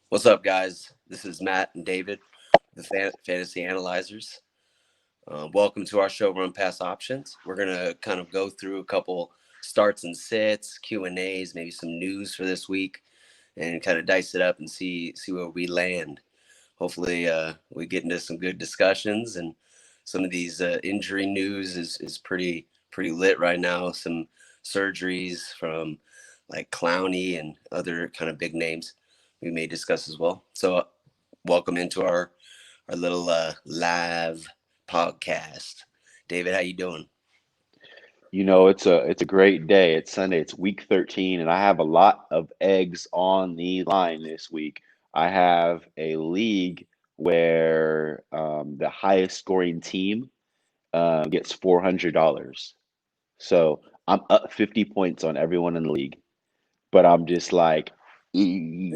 What's up, guys? This is Matt and David, the Fantasy Analyzers. Welcome to our show, Run Pass Options. We're gonna kind of go through a couple starts and sits, Q&As, maybe some news for this week, and kind of dice it up and see where we land. Hopefully, we get into some good discussions. And some of these injury news is pretty lit right now. Some surgeries from like Clowney and other kind of big names we may discuss as well. So, welcome into our little live podcast. David, how you doing? It's a great day. It's Sunday. It's week 13, and I have a lot of eggs on the line this week. I have a league where the highest scoring team gets $400. So I'm up 50 points on everyone in the league, but I'm just like, am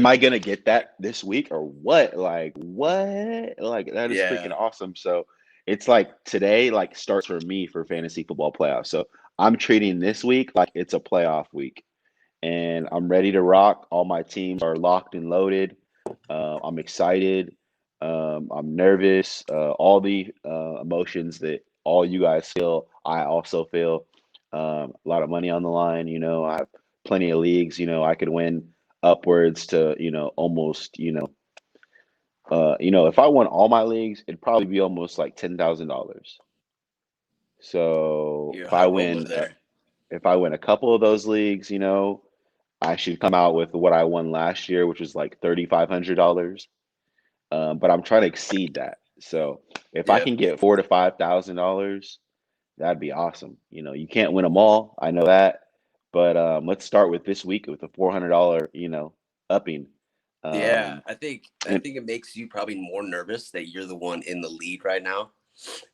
I gonna get that this week or what? Like what? Like that is freaking Yeah, awesome. So it's like today like starts for me for fantasy football playoffs. So I'm treating this week like it's a playoff week, and I'm ready to rock. All my teams are locked and loaded. I'm excited. I'm nervous. All the emotions that all you guys feel, I also feel. A lot of money on the line. I have plenty of leagues. I could win upwards to almost if I won all my leagues, it'd probably be almost like $10,000. So you're a if I high roller win, there. if I win a couple of those leagues, I should come out with what I won last year, which was like $3,500. But I'm trying to exceed that. So if I Yep. can get $4,000 to $5,000, that'd be awesome. You can't win them all. I know that. But let's start with this week with a $400, upping. Yeah, Um, I and think it makes you probably more nervous that you're the one in the lead right now.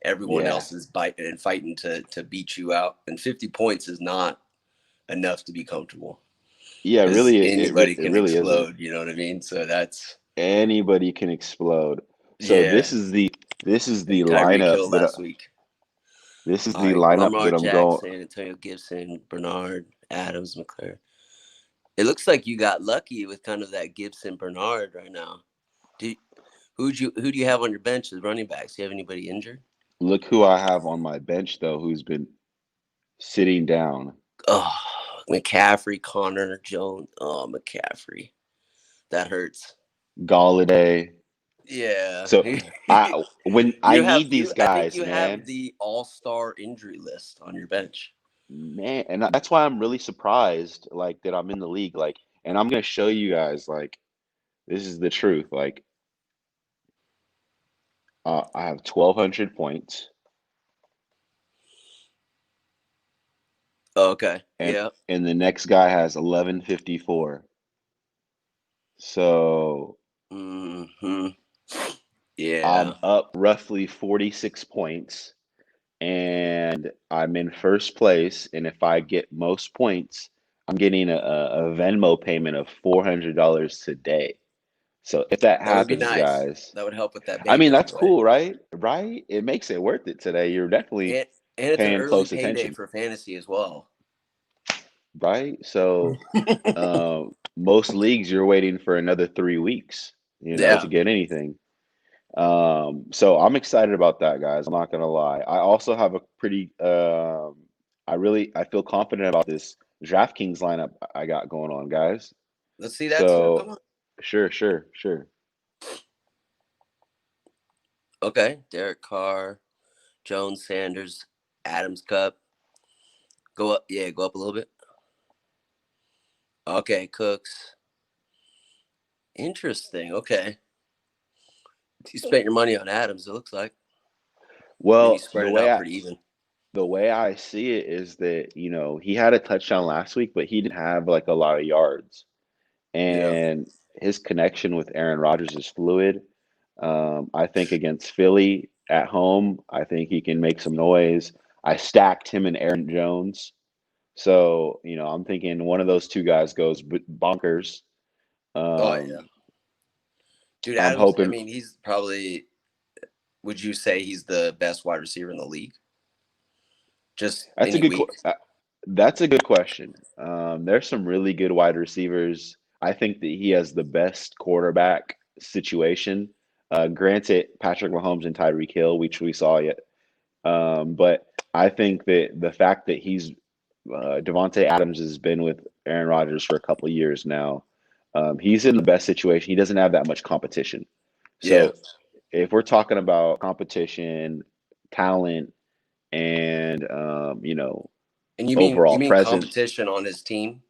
Everyone yeah, else is biting and fighting to beat you out, and 50 points is not enough to be comfortable yeah, because really, anybody it can really isn't. explode. You know what I mean? So that's Anybody can explode. So yeah. this is the Hey, Tyreek lineup Hill that last week. this is All the right, lineup Lamar that I'm going. Jackson, Antonio Gibson, Bernard, Adams, McClure. It looks like you got lucky with kind of that Gibson Bernard right now. Do who do you have on your bench as running backs? Do you have anybody injured? Look who I have on my bench though, who's been sitting down. Oh, McCaffrey, Connor Jones. Oh, McCaffrey. That hurts. Galladay. Yeah. So when I need you these I think guys, you have man, the all-star injury list on your bench. and that's why I'm really surprised, like that I'm in the league, like, and I'm gonna show you guys, like, this is the truth. Like, I have 1,200 points, Oh, okay. and Yeah. the next guy has 1154. So Hmm. Yeah. I'm up roughly 46 points, and I'm in first place. And if I get most points, I'm getting a Venmo payment of $400 today. So if that That would be happens, nice. guys, That would help with that I mean, baby on that's the way. cool, right? Right? It makes it worth it today. You're definitely And and it's an paying early close payday attention, for fantasy as well. right? So most leagues, you're waiting for another 3 weeks, to Yeah. get anything. So I'm excited about that, guys. I'm not gonna lie. I also have a pretty I feel confident about this DraftKings lineup I got going on, guys. Let's see that too. Come So on. sure. Okay. Derek Carr, Jones, Sanders, Adams Cup. Go up. Yeah, go up a little bit. Okay, Cooks. Interesting. Okay. You spent your money on Adams, it looks like. And you Well, spread it out pretty even. the way I see it is that, he had a touchdown last week, but he didn't have like a lot of yards. Yeah. And his connection with Aaron Rodgers is fluid. I think against Philly at home, I think he can make some noise. I stacked him and Aaron Jones. So, I'm thinking one of those two guys goes bonkers. Oh, yeah. Um, Dude, I'm Adams, I hoping mean, he's probably, would you say he's the best wide receiver in the league? Just that's a any good week? that's a good question. There's some really good wide receivers. I think that he has the best quarterback situation. Granted, Patrick Mahomes and Tyreek Hill, which we saw yet, but I think that the fact that Devontae Adams has been with Aaron Rodgers for a couple of years now. He's in the best situation. He doesn't have that much competition. Yeah. So if we're talking about competition, talent, and And you overall mean presence, competition on his team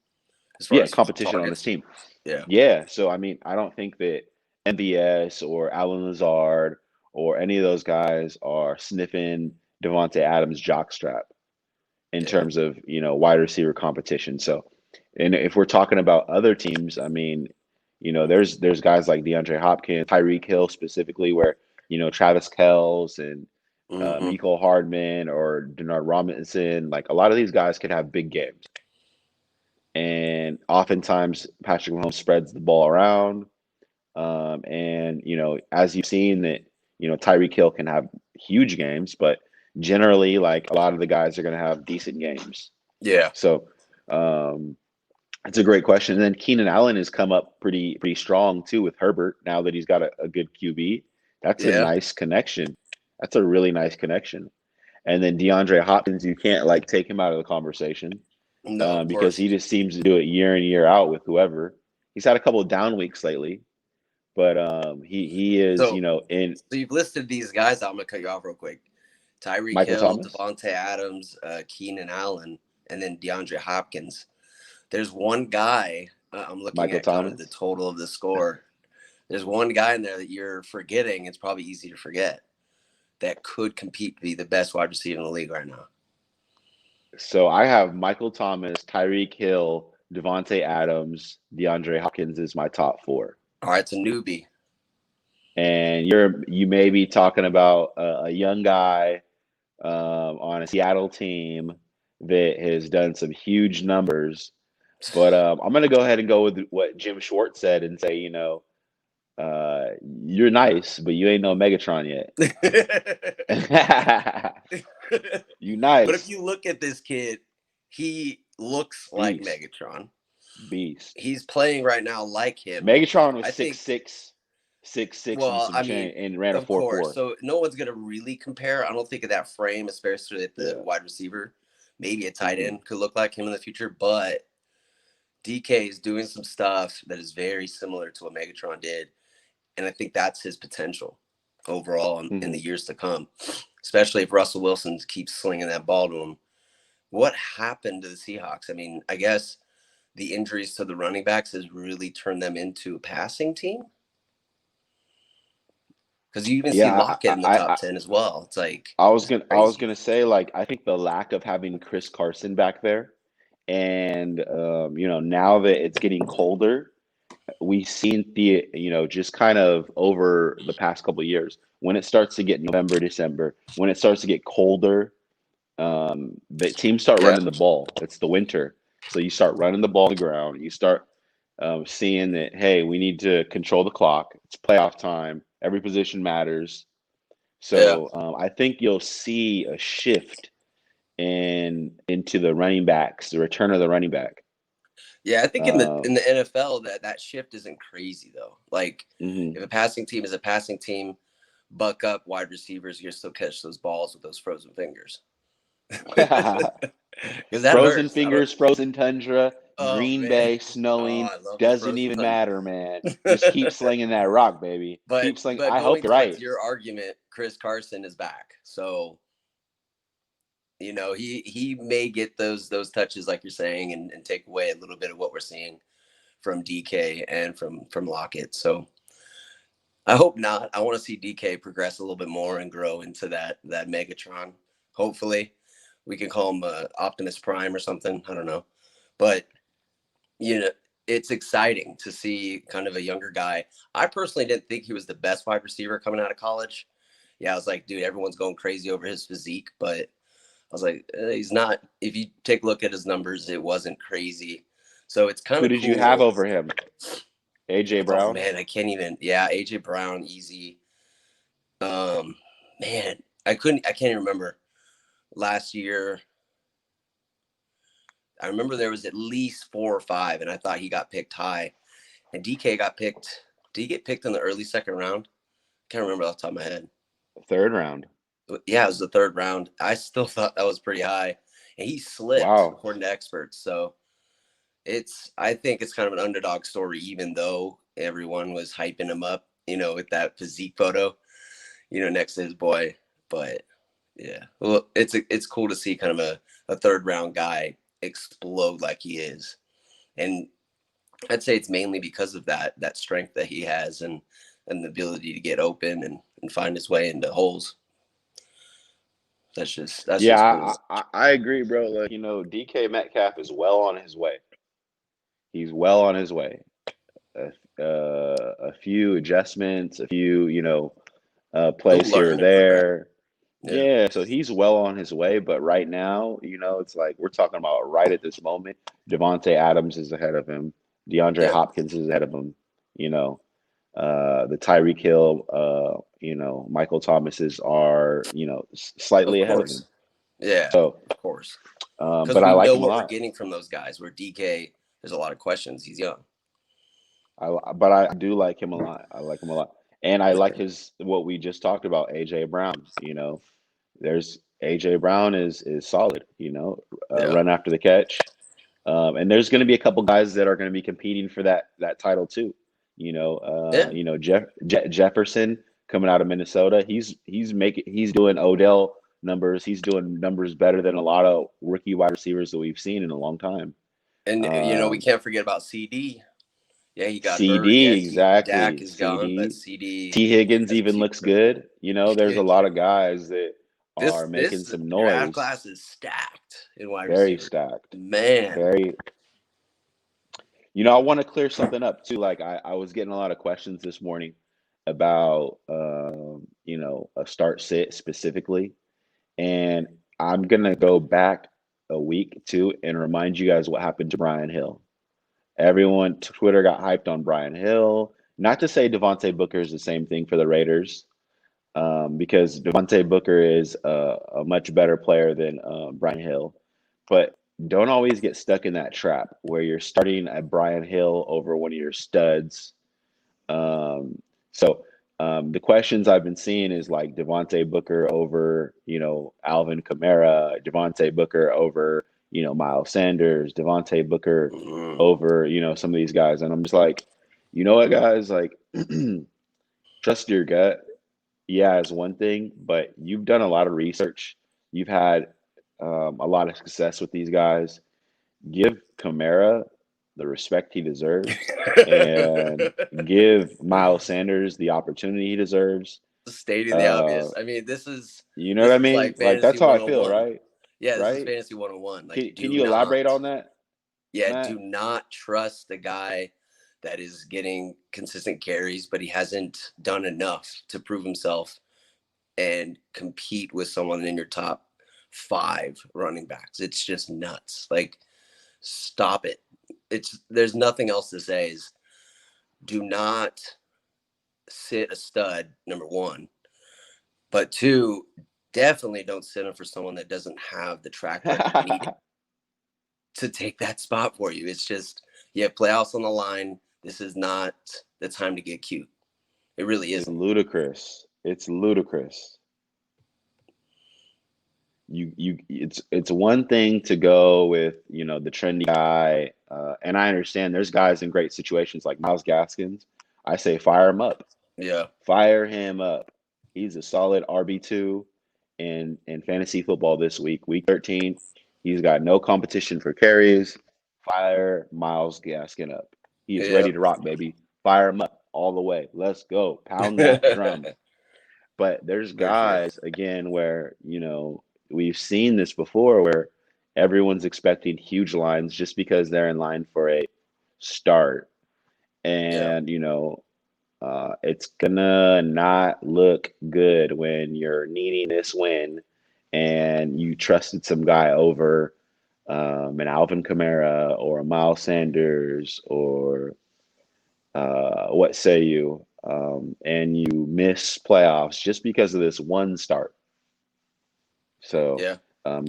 as far yeah, as competition on this targets? team. Yeah. Yeah. So I mean, I don't think that MVS or Alan Lazard or any of those guys are sniffing Devontae Adams' jockstrap in Yeah. terms of wide receiver competition. So, and if we're talking about other teams, I mean, there's guys like DeAndre Hopkins, Tyreek Hill specifically, where Travis Kelce and Hmm. Mecole Hardman or Denard Robinson, like a lot of these guys can have big games, and oftentimes Patrick Mahomes spreads the ball around. And as you've seen that, Tyreek Hill can have huge games, but generally, like a lot of the guys are going to have decent games. Yeah. So it's a great question. And then Keenan Allen has come up pretty strong too with Herbert now that he's got a good QB. That's a Yeah. nice connection. That's a really nice connection. And then DeAndre Hopkins, you can't like take him out of the conversation No, of because course. he just seems to do it year in year out with whoever. He's had a couple of down weeks lately, but he is So in so you've listed these guys. I'm gonna cut you off real quick. Tyreek Michael Hill, Thomas, Devontae Adams, Keenan Allen, and then DeAndre Hopkins. There's one guy. I'm looking Michael at kind of the Thomas. total of the score. There's one guy in there that you're forgetting. It's probably easy to forget that could compete to be the best wide receiver in the league right now. So I have Michael Thomas, Tyreek Hill, Devontae Adams, DeAndre Hopkins is my top four. All right, it's a newbie. And you may be talking about a young guy on a Seattle team that has done some huge numbers. But I'm going to go ahead and go with what Jim Schwartz said and say, you're nice, but you ain't no Megatron yet. You But if nice, you look at this kid, he looks like beast, Megatron. beast. He's playing right now like him. Megatron was I six think, six, 6'6" and well, some I mean, change and ran a of four course. four. So no one's going to really compare. I don't think of that frame, especially at the Yeah. wide receiver. Maybe a tight Hmm. end could look like him in the future, but DK is doing some stuff that is very similar to what Megatron did. And I think that's his potential overall in Hmm. the years to come, especially if Russell Wilson keeps slinging that ball to him. What happened to the Seahawks? I mean, I guess the injuries to the running backs has really turned them into a passing team. Because you even see Yeah, Lockett in the top 10 as well. It's like, it's I was crazy. gonna say like I think the lack of having Chris Carson back there, and now that it's getting colder, we've seen the just kind of over the past couple of years when it starts to get November, December, when it starts to get colder, the teams start Yeah. running the ball. It's the winter, so you start running the ball on the ground. You start seeing that hey, we need to control the clock. It's playoff time. Every position matters. Yeah. So I think you'll see a shift into the running backs, the return of the running back. Yeah. I think in the Uh, NFL that shift isn't crazy though. Like mhm. if a passing team is a passing team, buck up wide receivers, you still catch those balls with those frozen fingers. Because that Frozen hurts. I don't. fingers, frozen tundra, Oh Green man. Bay, Oh, snowing, I love the doesn't frozen even tundra. matter, man. Just keep slinging that rock, baby. Keep slinging. But I hope going you're towards right. your argument, Chris Carson is back. So, he may get those touches like you're saying and take away a little bit of what we're seeing from DK and from Lockett. So I hope not. I want to see DK progress a little bit more and grow into that Megatron. Hopefully, we can call him Optimus Prime or something. I don't know, but you know, it's exciting to see kind of a younger guy. I personally didn't think he was the best wide receiver coming out of college. Yeah, I was like, dude, everyone's going crazy over his physique, but I was like, he's not. If you take a look at his numbers, it wasn't crazy. So it's kind Who of did you have cool. over him? AJ Oh Brown. man, I can't even. Yeah, AJ Brown, easy. Um, man, I can't even remember last year. I remember there was at least 4 or 5, and I thought he got picked high. And DK got picked. Did he get picked in the early second round? Can't remember off the top of my head. Third round. Yeah, it was the third round. I still thought that was pretty high. And he slipped, Wow. according to experts. So I think it's kind of an underdog story, even though everyone was hyping him up, with that physique photo, next to his boy. But yeah, well, it's cool to see kind of a third round guy explode like he is. And I'd say it's mainly because of that strength that he has and the ability to get open and find his way into holes. That's just Yeah, cool. I agree, bro. Like, DK Metcalf is well on his way. He's well on his way. A few adjustments, a few, He'll plays here or learn and progress. there. Yeah. Yeah, so he's well on his way, but right now, it's like we're talking about right at this moment. Devontae Adams is ahead of him. DeAndre Yep. Hopkins is ahead of him. The Tyreek Hill, Michael Thomas's are, Of slightly ahead of him. course. Yeah. So, Of course. Because but I we like know him a what we're lot. getting from those guys. Where DK, there's a lot of questions. He's young. But I do like him a lot. I like him a lot, and I like Yeah. what we just talked about, AJ Brown. There's AJ Brown is solid. Yeah. Run after the catch, and there's going to be a couple guys that are going to be competing for that title too. Yeah. Jefferson coming out of Minnesota. He's doing Odell numbers. He's doing numbers better than a lot of rookie wide receivers that we've seen in a long time. And we Um, can't forget about CD. Yeah, he got hurt. CD, Yeah, Dak exactly. is gone, but CD. CD T. Higgins has a even key. looks good. There's a Yeah. lot of guys that are making This some draft noise. class is stacked in wide Very receiver. stacked. Man. Very. I want to clear something up too. Like I was getting a lot of questions this morning about, a start sit specifically. And I'm going to go back a week too and remind you guys what happened to Brian Hill. Everyone, Twitter got hyped on Brian Hill. Not to say Devontae Booker is the same thing for the Raiders, because Devontae Booker is a much better player than Brian Hill. But don't always get stuck in that trap where you're starting at Brian Hill over one of your studs. So the questions I've been seeing is like Devontae Booker over, Alvin Kamara, Devontae Booker over, Miles Sanders, Devontae Booker Mm. over, some of these guys. And I'm just like, you know what, guys, like trust your gut. Yeah, is one thing, but you've done a lot of research. You've had a lot of success with these guys. Give Kamara the respect he deserves and give Miles Sanders the opportunity he deserves. Stating the Uh, obvious. I mean, this is you know what I mean? like Like fantasy that's how I feel, 101. right? Yeah, this is Right? fantasy 101. Like, Can you elaborate on that, do Matt? not trust the guy that is getting consistent carries, but he hasn't done enough to prove himself and compete with someone in your top 5 running backs. It's just nuts. Like, stop it. There's nothing else to say. Is do not sit a stud, number 1, but 2, definitely don't sit him for someone that doesn't have the track record needed to take that spot for you. It's just, you have playoffs on the line. This is not the time to get cute. It really It's isn't. ludicrous. It's ludicrous. It's one thing to go with, the trendy guy, and I understand there's guys in great situations like Miles Gaskins. I say fire him up. Yeah. Fire him up. He's a solid RB2 in fantasy football this week, week 13. He's got no competition for carries. Fire Miles Gaskin up. He is Yeah. ready to rock, baby. Fire him up all the way. Let's go. Pound that drum. But there's For sure. guys again where, we've seen this before where everyone's expecting huge lines just because they're in line for a start. Yeah. And, it's gonna not look good when you're needing this win and you trusted some guy over an Alvin Kamara or a Miles Sanders or what say you, and you miss playoffs just because of this one start. So, Yeah.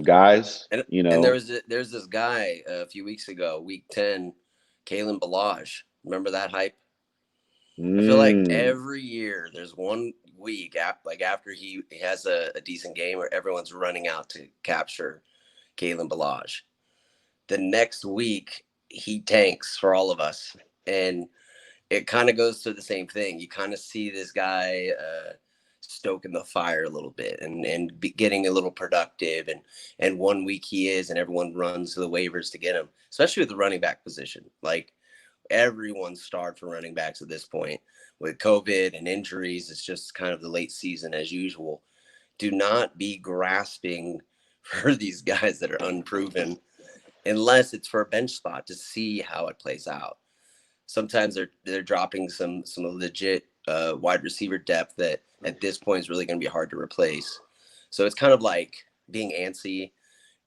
guys, And there's this guy a few weeks ago, week 10, Kalen Balaj. Remember that hype? I feel like Mm. every year there's one week like after he has a decent game where everyone's running out to capture Kalen Balaj. The next week he tanks for all of us, and it kind of goes to the same thing. You kind of see this guy stoking the fire a little bit and getting a little productive, and one week he is, and everyone runs to the waivers to get him, especially with the running back position. Like everyone's starved for running backs at this point with COVID and injuries. It's just kind of the late season as usual. Do not be grasping for these guys that are unproven unless it's for a bench spot to see how it plays out. Sometimes they're dropping some legit wide receiver depth that at this point is really going to be hard to replace. So it's kind of like being antsy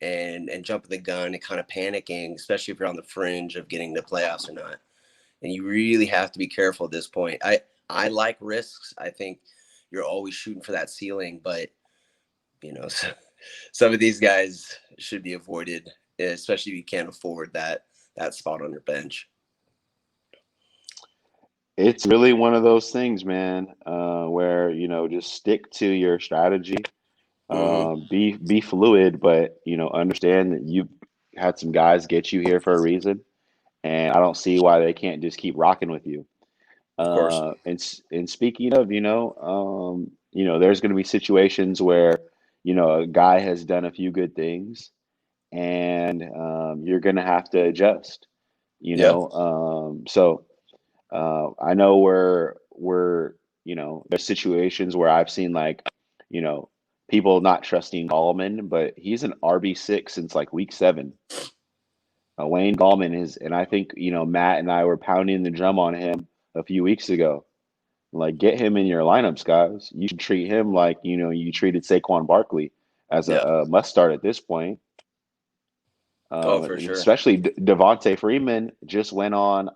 and jumping the gun and kind of panicking, especially if you're on the fringe of getting the playoffs or not. And you really have to be careful at this point. I like risks. I think you're always shooting for that ceiling, but you know, some of these guys should be avoided, especially if you can't afford that spot on your bench. It's really one of those things, man, where just stick to your strategy. Mm-hmm. Be fluid, but understand that you've had some guys get you here for a reason, and I don't see why they can't just keep rocking with you. Of course. And speaking of, there's going to be situations where a guy has done a few good things, and you're going to have to adjust. Yeah. So I know there's situations where I've seen like you know people not trusting Gallman, but he's an RB6 since like week 7. Wayne Gallman is, and I think Matt and I were pounding the drum on him a few weeks ago. Like, get him in your lineups, guys. You should treat him like you treated Saquon Barkley as Yeah. a must start at this point. Oh, for And sure. especially Devontae Freeman just went on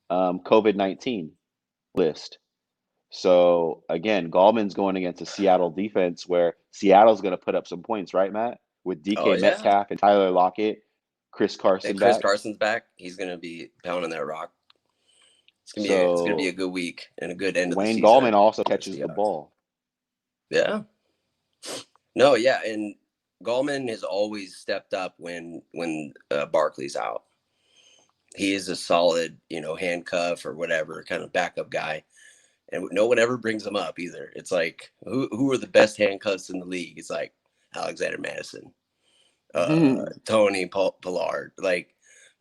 COVID-19 list. So again, Gallman's going against a Seattle defense where Seattle's going to put up some points, right, Matt? With Oh DK yeah. Metcalf and Tyler Lockett, Chris And Carson Chris back. Carson's back. He's gonna be pounding that rock. It's gonna be a So good week and a good end of the Wayne season Gallman also for the catches the Seahawks. ball. Yeah. No, yeah, and Gallman has always stepped up when Barkley's out. He is a solid, handcuff or whatever kind of backup guy, and no one ever brings him up either. It's like who are the best handcuffs in the league? It's like Alexander Madison, Tony Pollard, like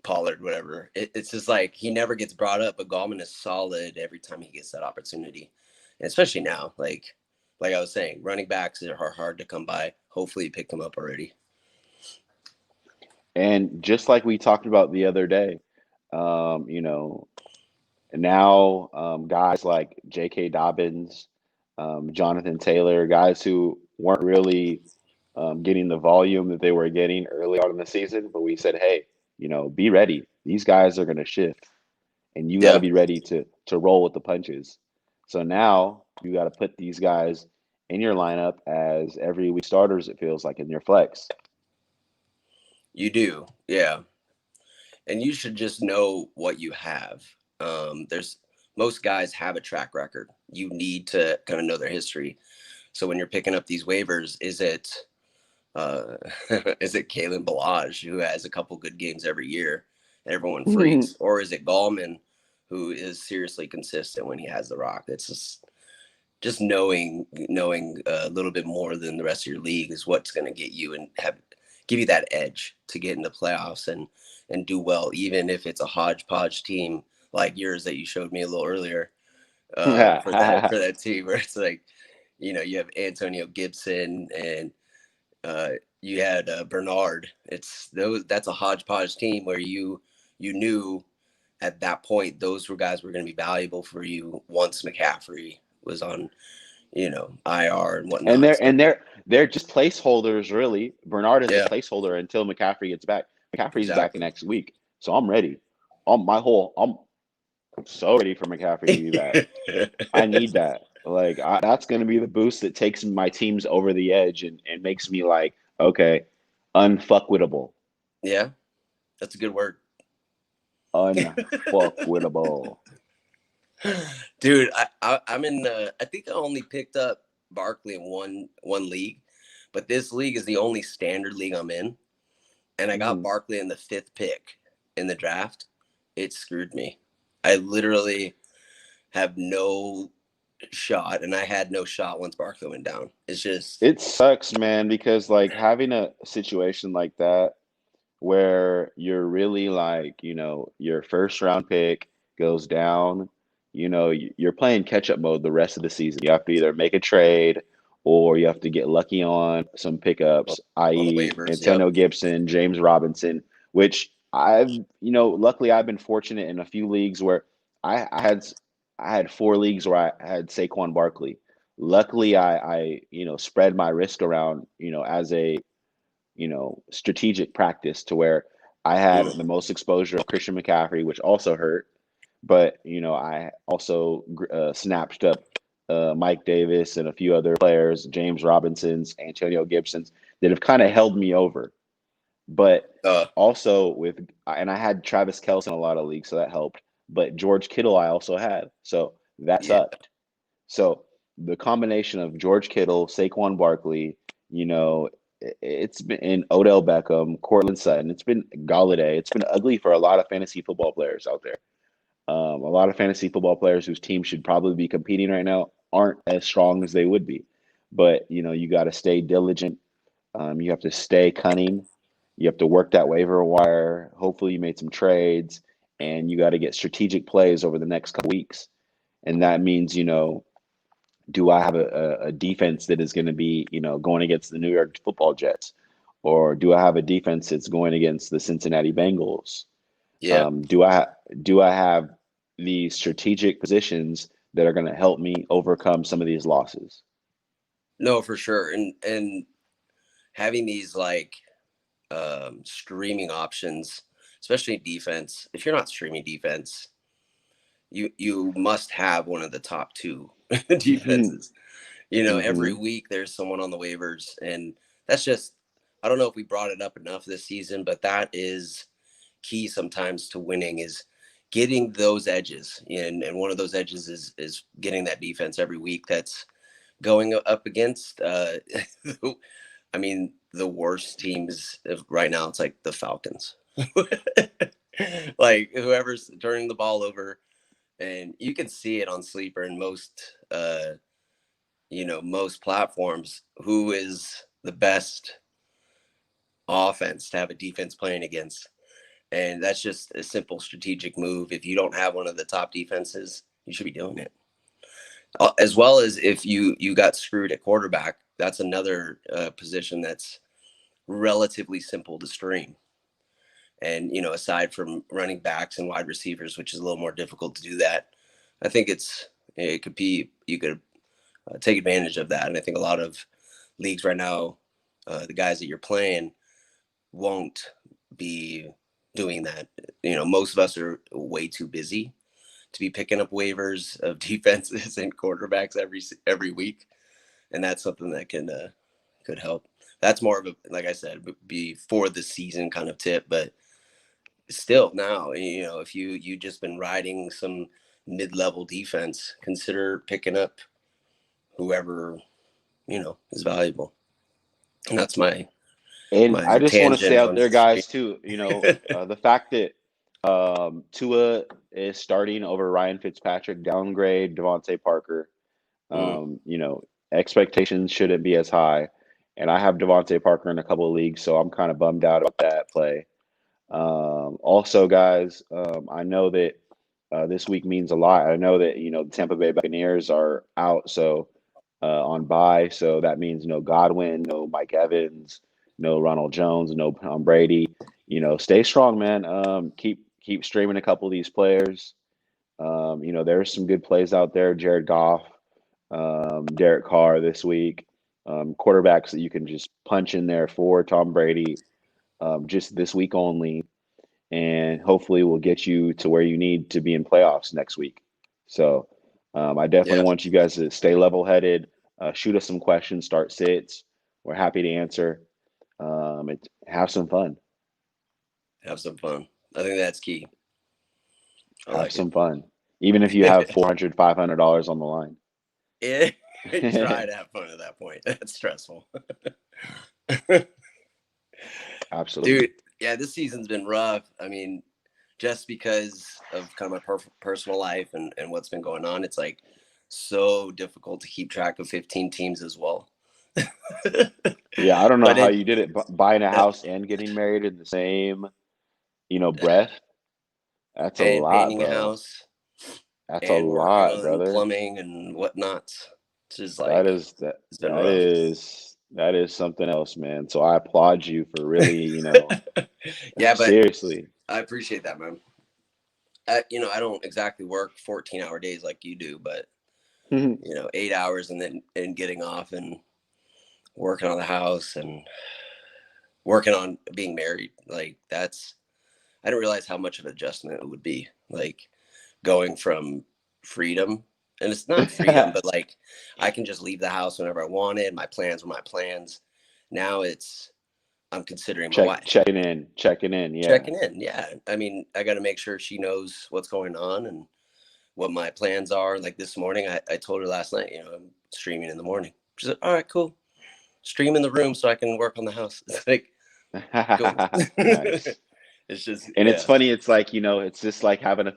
Pollard, whatever. It's just like he never gets brought up, but Gallman is solid every time he gets that opportunity, and especially now, like I was saying, running backs are hard to come by. Hopefully, you picked them up already. And just like we talked about the other day, um, you know, now guys like J.K. Dobbins, Jonathan Taylor, guys who weren't really getting the volume that they were getting early on in the season, but we said, hey, be ready. These guys are going to shift, and you got to Yeah, be ready to roll with the punches. So now you got to put these guys in your lineup as every week starters. It feels like in your flex. you do. Yeah, and you should just know what you have. There's most guys have a track record. You need to kind of know their history. So when you're picking up these waivers, is it uh, is it Kalen Balaj who has a couple good games every year and everyone freaks, or is it Gallman who is seriously consistent when he has the rock? It's just knowing a little bit more than the rest of your league is what's going to get you and give you that edge to get in the playoffs and do well, even if it's a hodgepodge team like yours that you showed me a little earlier for that team where it's like you have Antonio Gibson and you had Bernard. That's a hodgepodge team where you knew at that point those were guys were going to be valuable for you once McCaffrey was on IR and and whatnot. they're So and they're they're just placeholders, really. Bernard is a yeah, placeholder until McCaffrey gets back. McCaffrey's back exactly. next week, so I'm ready. I'm so ready for McCaffrey to be back. I need that. Like that's going to be the boost that takes my teams over the edge and makes me like, okay, unfuckwittable. Yeah, that's a good word. Unfuckwittable. Dude, I'm in. I think I only picked up Barkley in one league, but this league is the only standard league I'm in, and I got Mhm. Barkley in the 5th pick in the draft. It screwed me. I literally have no shot, and I had no shot once Barkley went down. It's just It sucks, man, because like having a situation like that where you're really like, your first round pick goes down, you're playing catch up mode the rest of the season. You have to either make a trade or you have to get lucky on some pickups, on the i.e., waivers. Yep. Antonio Gibson, James Robinson, which luckily I've been fortunate in a few leagues where I had 4 leagues where I had Saquon Barkley. Luckily, I spread my risk around, as a strategic practice to where I had Mm. the most exposure of Christian McCaffrey, which also hurt. But I also snatched up Mike Davis and a few other players, James Robinsons, Antonio Gibsons, that have kind of held me over. But Uh, also and I had Travis Kelce in a lot of leagues, so that helped. But George Kittle I also had, so that yeah. sucked. So the combination of George Kittle, Saquon Barkley, it's been in Odell Beckham, Cortland Sutton, it's been Galladay. It's been ugly for a lot of fantasy football players out there. A lot of fantasy football players whose team should probably be competing right now aren't as strong as they would be. But you got to stay diligent. You have to stay cunning. You have to work that waiver wire. Hopefully, you made some trades, and you got to get strategic plays over the next couple weeks. And that means, do I have a defense that is going to be, going against the New York Football Jets, or do I have a defense that's going against the Cincinnati Bengals? Yeah. Do I have the strategic positions that are going to help me overcome some of these losses? No, for sure. And having these like streaming options, especially defense. If you're not streaming defense, you must have one of the top 2 Hmm. defenses. Every Hmm. week there's someone on the waivers, and that's just I don't know if we brought it up enough this season, but that is key sometimes to winning is getting those edges. And one of those edges is getting that defense every week that's going up against I mean, the worst teams right now, it's like the Falcons. Like whoever's turning the ball over, and you can see it on Sleeper and most platforms, who is the best offense to have a defense playing against. And that's just a simple strategic move. If you don't have one of the top defenses, you should be doing it. As well as if you got screwed at quarterback, that's another position that's relatively simple to stream. And aside from running backs and wide receivers, which is a little more difficult to do that, I think it could be you could take advantage of that. And I think a lot of leagues right now, the guys that you're playing won't be doing that. Most of us are way too busy to be picking up waivers of defenses and quarterbacks every week, and that's something that could help. That's more of a, like I said, be for the season kind of tip, but still now, if you just been riding some mid-level defense, consider picking up whoever is valuable. And that's And I my just want to say tangent out on there, stream. guys, too, the fact that Tua is starting over Ryan Fitzpatrick, downgrade Devontae Parker. Mm, Expectations shouldn't be as high. And I have Devontae Parker in a couple of leagues, so I'm kind of bummed out about that play. Also, guys, I know that this week means a lot. I know that the Tampa Bay Buccaneers are out, so on bye, so that means no Godwin, no Mike Evans, no Ronald Jones, no Tom Brady. Stay strong, man. Keep streaming a couple of these players. There's some good plays out there. Jared Goff, Derek Carr this week. Quarterbacks that you can just punch in there for Tom Brady, just this week only, and hopefully will get you to where you need to be in playoffs next week. So I definitely yeah, want you guys to stay level headed. Shoot us some questions, start sits. We're happy to answer. Have some fun. have some fun. I think that's key. I Have like it. some fun. Even if you have $400, $500 on the line. Yeah, try to have fun at that point. That's stressful. Absolutely. Dude, yeah, this season's been rough. I mean, just because of kind of my personal life and what's been going on, it's like so difficult to keep track of 15 teams as well. Yeah, I don't know But how it, you did it. Buying a uh, house and getting married in the same, breath. That's a and lot, painting a bro. house That's a and working lot, on brother. plumbing and whatnot. It's just That like, is that it's been that rough. is that is something else, man. So I applaud you for really, Yeah, but seriously. I appreciate that, man. I don't exactly work 14-hour days like you do, but 8 hours and then getting off and working on the house and working on being married. Like I didn't realize how much of an adjustment it would be. Like going from freedom, and it's not freedom, but like I can just leave the house whenever I wanted. My plans were my plans. Now I'm considering my wife. Checking in, yeah. Checking in. Yeah. I mean, I got to make sure she knows what's going on and what my plans are. Like this morning, I told her last night, I'm streaming in the morning. She's like, all right, cool. Stream in the room so I can work on the house. It's like, cool. Nice. It's just, And it's yeah. funny, it's like, it's just like having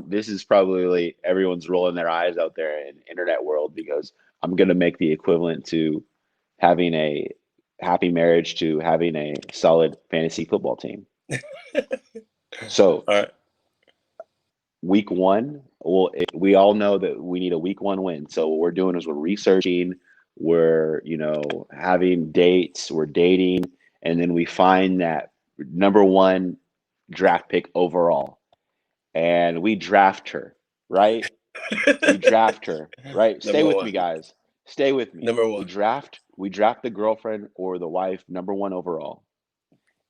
this is probably everyone's rolling their eyes out there in internet world because I'm gonna make the equivalent to having a happy marriage to having a solid fantasy football team. So All right. week one, well, we all know that we need a week one win. So what we're doing is we're researching, we're, having dates, we're dating, and then we find that number one draft pick overall. And we draft her, right? We draft her, right? Stay Number with me, one. guys. Stay with me. Number We one. draft, we draft the girlfriend or the wife, number one overall,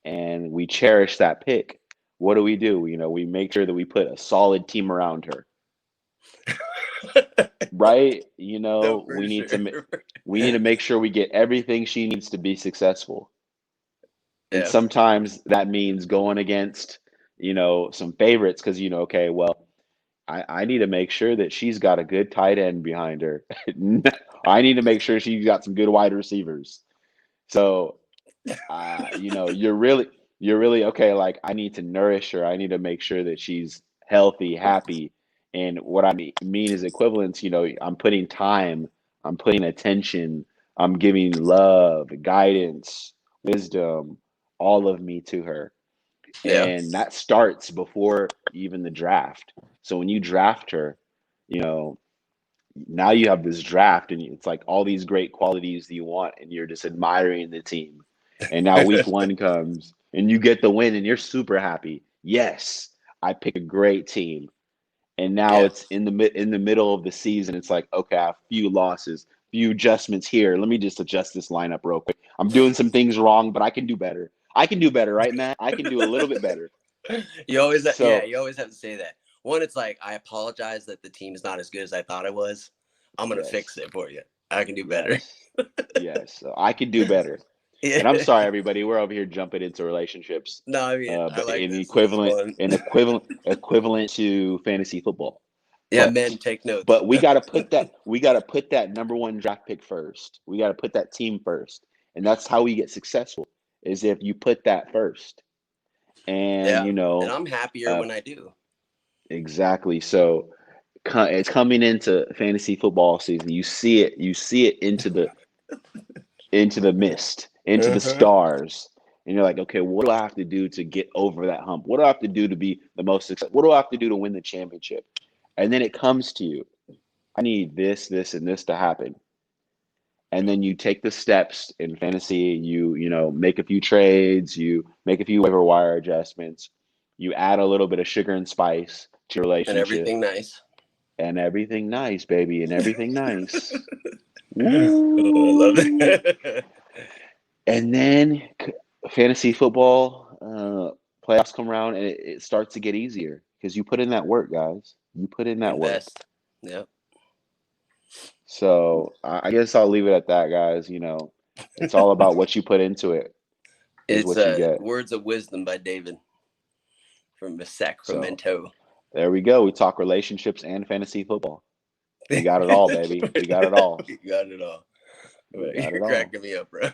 and we cherish that pick. What do? We make sure that we put a solid team around her, right? No, for We need to sure. we need to make sure we get everything she needs to be successful. And Yeah. sometimes that means going against, some favorites because okay, well, I need to make sure that she's got a good tight end behind her. I need to make sure she's got some good wide receivers. So, you're really okay. Like I need to nourish her. I need to make sure that she's healthy, happy. And what I mean is equivalence. I'm putting time, I'm putting attention, I'm giving love, guidance, wisdom, all of me to her. Yeah. And that starts before even the draft. So when you draft her, you know, now you have this draft and it's like all these great qualities that you want and you're just admiring the team. And now week one comes and you get the win and you're super happy. Yes, I pick a great team. And now Yeah. it's in the middle of the season. It's like, okay, I have a few losses, few adjustments here. Let me just adjust this lineup real quick. I'm doing some things wrong, but I can do better. I can do better, right, Matt? I can do a little bit better. Yeah, So you always have to say that. One, it's like, I apologize that the team's not as good as I thought it was. I'm going to fix yes, it for you. I can do better. yes, yes. So I can do better. Yeah. And I'm sorry, everybody. We're over here jumping into relationships, No, I mean, I but like in this. This is fun. equivalent to fantasy football. Yeah, But men, take notes. but we gotta put that number one draft pick first. We gotta put that team first, and that's how we get successful. Is if you put that first, and Yeah. And I'm happier uh, when I do. exactly. So it's coming into fantasy football season. You see it. You see it into the mist, into the Uh-huh. stars. And you're like, okay, what do I have to do to get over that hump? What do I have to do to be the most successful? What do I have to do to win the championship? And then it comes to you. I need this, and this to happen. And then you take the steps in fantasy. You make a few trades. You make a few waiver wire adjustments. You add a little bit of sugar and spice to your And relationship, everything nice. and everything nice, baby, and everything nice. Oh, I love Woo! it. And then fantasy football playoffs come around and it starts to get easier because you put in that work, guys. You put in that work. Invest. Yep. So I guess I'll leave it at that, guys. It's all about what you put into it is It's what you get. Words of Wisdom by David from So Sacramento. There we go. We talk relationships and fantasy football. We got it all, baby. We got it all. We got it all. We got You're it all. cracking me up, bro.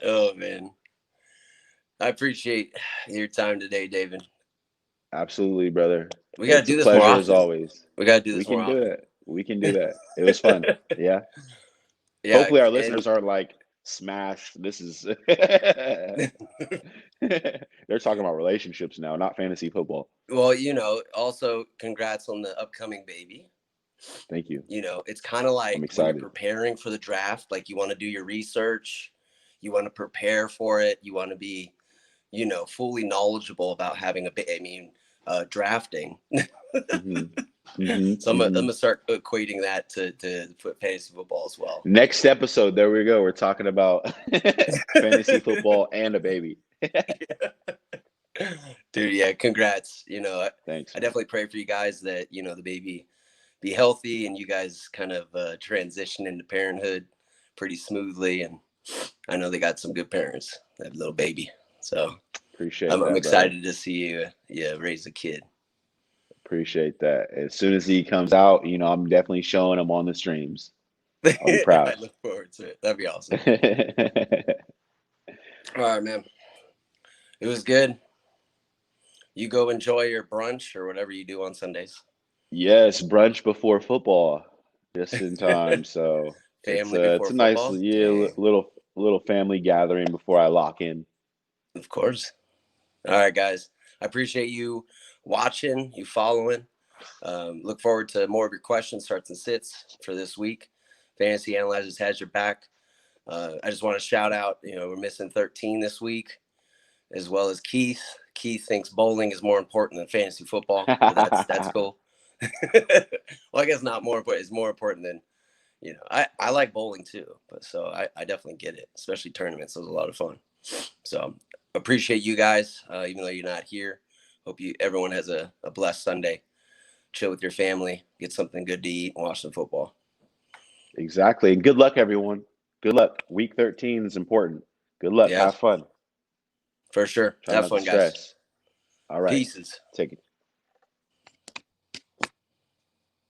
Oh man, I appreciate your time today, David. Absolutely, brother. We got to It's a do this more pleasure as often. always. We got to do We this more can do often. it. We can do that. It was fun. Yeah. Yeah. Hopefully our And listeners aren't like smashed. This is they're talking about relationships now, not fantasy football. well, also congrats on the upcoming baby. Thank you. It's kind of like I'm when you're excited. preparing for the draft, like you want to do your research, you want to prepare for it, you want to be, fully knowledgeable about having drafting. hmm hmm So I'm hmm gonna start equating that to fantasy football as well. Next episode, there we go. We're talking about fantasy football and a baby. Dude, yeah, congrats. Thanks, I man. definitely pray for you guys that, the baby be healthy and you guys kind of transition into parenthood pretty smoothly. And I know they got some good parents that have a little baby. So Appreciate I'm that, excited brother. to see you raise a kid. Appreciate that. As soon as he comes out, I'm definitely showing him on the streams. I'll be proud. I look forward to it. That'd be awesome. All right, man. It was good. You go enjoy your brunch or whatever you do on Sundays. Yes, brunch before football, just in time. So Family it's before a nice, football. yeah, Dang. little family gathering before I lock in. Of course. All right, guys. I appreciate you watching, you following. Look forward to more of your questions, starts and sits for this week. Fantasy Analyzers has your back. I just want to shout out, we're missing 13 this week, as well as Keith. Keith thinks bowling is more important than fantasy football, but that's cool. Well, I guess not more important. It's more important than, I like bowling too, but so I definitely get it, especially tournaments. Those are a lot of fun. So appreciate you guys, even though you're not here. Hope everyone has a blessed Sunday. Chill with your family, get something good to eat, and watch some football. Exactly. And good luck, everyone. Good luck. Week 13 is important. Good luck. Yeah, Have fun. for sure. Try Have not to fun, guys. stress. All right. Pieces. Take it.